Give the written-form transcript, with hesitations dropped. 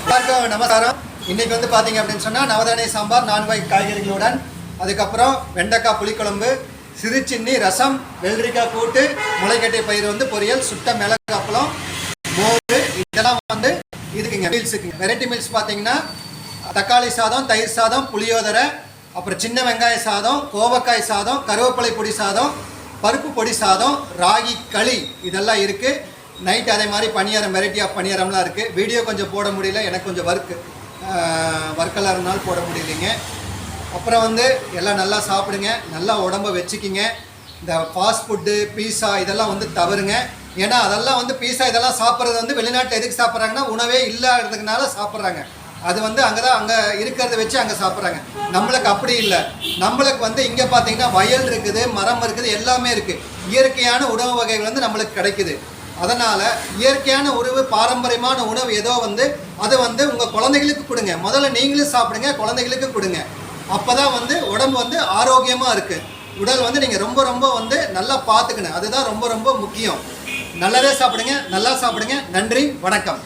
எல்லாருக்கும் நமஸ்காரம். இன்னைக்கு வந்து பார்த்தீங்க அப்படின்னு சொன்னால் நவதானிய சாம்பார் 4 வகை காய்கறிகளுடன், அதுக்கப்புறம் வெண்டைக்காய் புளிக்குழம்பு, சிறுசின்னி ரசம், வெள்ளரிக்காய் கூட்டு, முளைக்கட்டை பயிர் வந்து பொரியல், சுட்ட மிளகு அப்பளம், மோர், இதெல்லாம் வந்து இதுக்குங்க மீல்ஸுக்கு. வெரைட்டி மீல்ஸ் பார்த்தீங்கன்னா தக்காளி சாதம், தயிர் சாதம், புளியோதரை, அப்புறம் சின்ன வெங்காய சாதம், கோவக்காய் சாதம், கருவேப்பிலை பொடி சாதம், பருப்பு பொடி சாதம், ராகி களி, இதெல்லாம் இருக்குது. நைட் அதே மாதிரி பணியாரம், வெரைட்டி ஆஃப் பணியாரம்லாம் இருக்குது. வீடியோ கொஞ்சம் போட முடியல, எனக்கு கொஞ்சம் ஒர்க்கெல்லாம் இருந்தாலும் போட முடியலைங்க. அப்புறம் வந்து எல்லாம் நல்லா சாப்பிடுங்க, நல்லா உடம்பை வச்சுக்கிங்க. இந்த ஃபாஸ்ட் ஃபுட்டு, பீஸா இதெல்லாம் வந்து தவறுங்க. ஏன்னா அதெல்லாம் வந்து பீஸா இதெல்லாம் சாப்பிட்றது வந்து வெளிநாட்டில் எதுக்கு சாப்பிட்றாங்கன்னா உணவே இல்லாததுனால சாப்பிட்றாங்க. அது வந்து அங்கே இருக்கிறத வச்சு அங்கே சாப்பிட்றாங்க. நம்மளுக்கு அப்படி இல்லை. நம்மளுக்கு வந்து இங்கே பார்த்தீங்கன்னா வயல் இருக்குது, மரம் இருக்குது, எல்லாமே இருக்குது. இயற்கையான உணவு வகைகள் வந்து நம்மளுக்கு கிடைக்குது. அதனால் இயற்கையான உணவு, பாரம்பரியமான உணவு ஏதோ வந்து அதை வந்து உங்கள் குழந்தைகளுக்கு கொடுங்க. முதல்ல நீங்களும் சாப்பிடுங்க, குழந்தைகளுக்கு கொடுங்க. அப்போ தான் வந்து உடம்பு வந்து ஆரோக்கியமாக இருக்குது. உடல் வந்து நீங்கள் ரொம்ப வந்து நல்லா பார்த்துக்கணும். அதுதான் ரொம்ப முக்கியம். நல்லதே சாப்பிடுங்க, நல்லா சாப்பிடுங்க. நன்றி, வணக்கம்.